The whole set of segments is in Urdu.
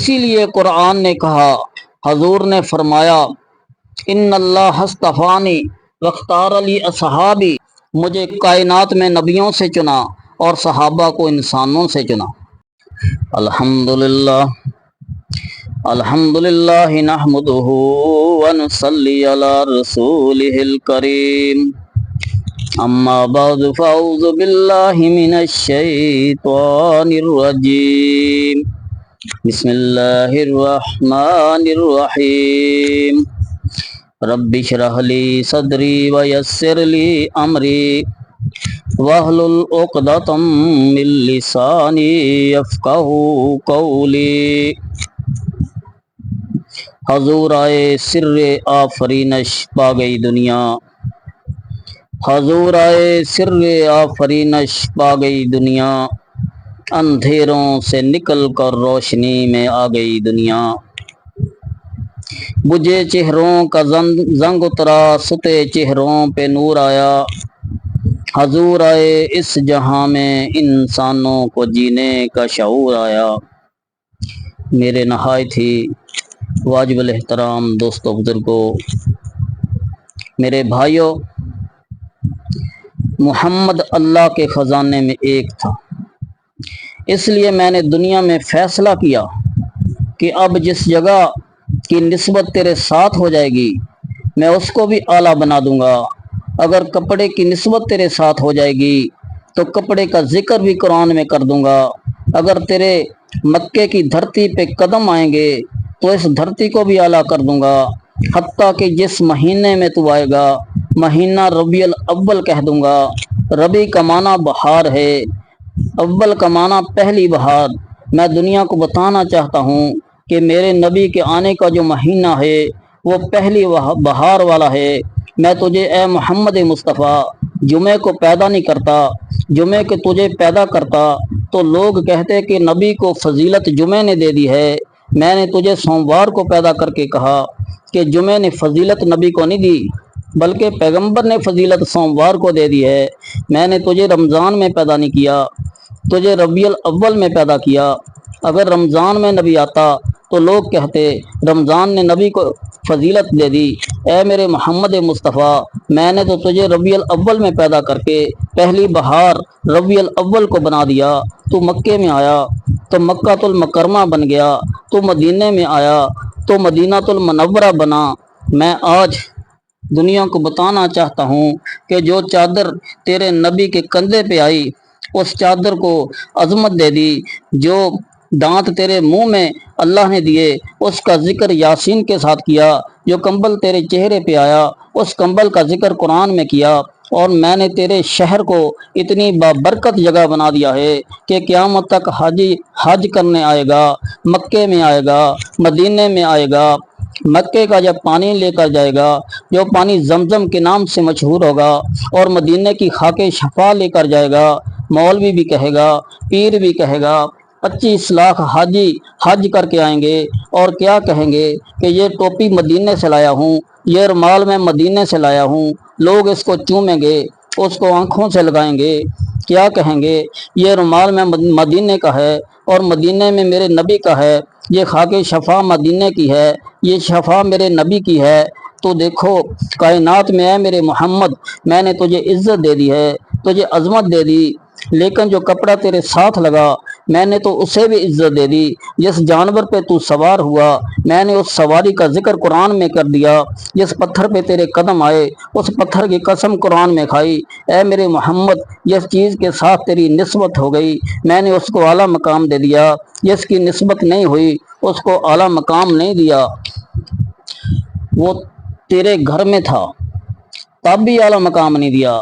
اسی لیے قرآن نے کہا، حضور نے فرمایا، ان اللہ اصطفانی واختار لی اصحابی، مجھے کائنات میں نبیوں سے چنا اور صحابہ کو انسانوں سے چنا۔ الحمدللہ الحمدللہ نحمدہ ونصلی علی رسولہ الکریم، اما بعد فاعوذ باللہ من الشیطان الرجیم، بسم اللہ الرحمن الرحیم، رب اشرح لی صدری ویسر لی امری واحلل عقدۃ من لسانی یفقہوا قولی۔ حضور آئے سر آفرینش پا گئی دنیا، حضور آئے سر آفرینش پا گئی دنیا، اندھیروں سے نکل کر روشنی میں آ گئی دنیا، بجھے چہروں کا زنگ اترا، ستے چہروں پہ نور آیا، حضور آئے اس جہاں میں انسانوں کو جینے کا شعور آیا۔ میرے نہایت ہی واجب الاحترام دوستو، بزرگوں، میرے بھائیوں، محمد اللہ کے خزانے میں ایک تھا، اس لیے میں نے دنیا میں فیصلہ کیا کہ اب جس جگہ کی نسبت تیرے ساتھ ہو جائے گی میں اس کو بھی اعلیٰ بنا دوں گا۔ اگر کپڑے کی نسبت تیرے ساتھ ہو جائے گی تو کپڑے کا ذکر بھی قرآن میں کر دوں گا۔ اگر تیرے مکے کی دھرتی پہ قدم آئیں گے تو اس دھرتی کو بھی اعلیٰ کر دوں گا، حتیٰ کہ جس مہینے میں تو آئے گا مہینہ ربیع الاول کہہ دوں گا۔ ربیع کا معنی بہار ہے، اول کا معنی پہلی بہار۔ میں دنیا کو بتانا چاہتا ہوں کہ میرے نبی کے آنے کا جو مہینہ ہے وہ پہلی بہار والا ہے۔ میں تجھے اے محمد مصطفیٰ جمعے کو پیدا نہیں کرتا، جمعے کے تجھے پیدا کرتا تو لوگ کہتے کہ نبی کو فضیلت جمعے نے دے دی ہے۔ میں نے تجھے سوموار کو پیدا کر کے کہا کہ جمعے نے فضیلت نبی کو نہیں دی، بلکہ پیغمبر نے فضیلت سوموار کو دے دی ہے۔ میں نے تجھے رمضان میں پیدا نہیں کیا، تجھے ربیع الاول میں پیدا کیا۔ اگر رمضان میں نبی آتا تو لوگ کہتے رمضان نے نبی کو فضیلت دے دی۔ اے میرے محمد مصطفیٰ، میں نے تو تجھے ربیع الاول میں پیدا کر کے پہلی بہار ربیع الاول کو بنا دیا۔ تو مکے میں آیا تو مکہ المکرمہ بن گیا، تو مدینے میں آیا تو مدینہ المنورہ بنا۔ میں آج دنیا کو بتانا چاہتا ہوں کہ جو چادر تیرے نبی کے کندھے پہ آئی اس چادر کو عظمت دے دی، جو دانت تیرے منہ میں اللہ نے دیے اس کا ذکر یاسین کے ساتھ کیا، جو کمبل تیرے چہرے پہ آیا اس کمبل کا ذکر قرآن میں کیا، اور میں نے تیرے شہر کو اتنی بابرکت جگہ بنا دیا ہے کہ قیامت تک حاجی حج کرنے آئے گا، مکے میں آئے گا، مدینے میں آئے گا، مکے کا جب پانی لے کر جائے گا جو پانی زمزم کے نام سے مشہور ہوگا، اور مدینے کی خاک شفا لے کر جائے گا، مولوی بھی کہے گا، پیر بھی کہے گا، 25 لاکھ حاجی حج کر کے آئیں گے اور کیا کہیں گے کہ یہ ٹوپی مدینے سے لایا ہوں، یہ رومال میں مدینے سے لایا ہوں۔ لوگ اس کو چومیں گے، اس کو آنکھوں سے لگائیں گے، کیا کہیں گے یہ رومال میں مدینے کا ہے اور مدینے میں میرے نبی کا ہے، یہ خاک شفا مدینے کی ہے، یہ شفا میرے نبی کی ہے۔ تو دیکھو کائنات میں ہے میرے محمد، میں نے تجھے عزت دے دی ہے، تجھے عظمت دے دی، لیکن جو کپڑا تیرے ساتھ لگا میں نے تو اسے بھی عزت دے دی۔ جس جانور پہ تو سوار ہوا میں نے اس سواری کا ذکر قرآن میں کر دیا، جس پتھر پہ تیرے قدم آئے اس پتھر کی قسم قرآن میں کھائی۔ اے میرے محمد، جس چیز کے ساتھ تیری نسبت ہو گئی میں نے اس کو اعلیٰ مقام دے دیا، جس کی نسبت نہیں ہوئی اس کو اعلیٰ مقام نہیں دیا۔ وہ تیرے گھر میں تھا تب بھی اعلیٰ مقام نہیں دیا،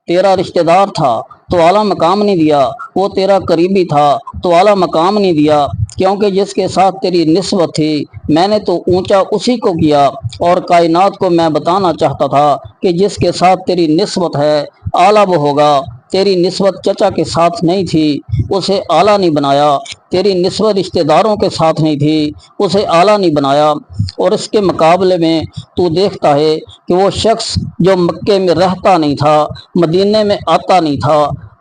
تیرا رشتہ دار تھا تو اعلیٰ مقام نہیں دیا، وہ تیرا قریبی تھا تو اعلیٰ مقام نہیں دیا، کیونکہ جس کے ساتھ تیری نسبت تھی میں نے تو اونچا اسی کو کیا۔ اور کائنات کو میں بتانا چاہتا تھا کہ جس کے ساتھ تیری نسبت ہے اعلیٰ وہ ہوگا۔ تیری نسبت چچا کے ساتھ نہیں تھی، اسے اعلیٰ نہیں بنایا، تیری نسبت رشتہ داروں کے ساتھ نہیں تھی، اسے اعلیٰ نہیں بنایا۔ اور اس کے مقابلے میں تو دیکھتا ہے کہ وہ شخص جو مکے میں رہتا نہیں تھا، مدینے میں آتا نہیں تھا،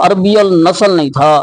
عربی النسل نہیں تھا،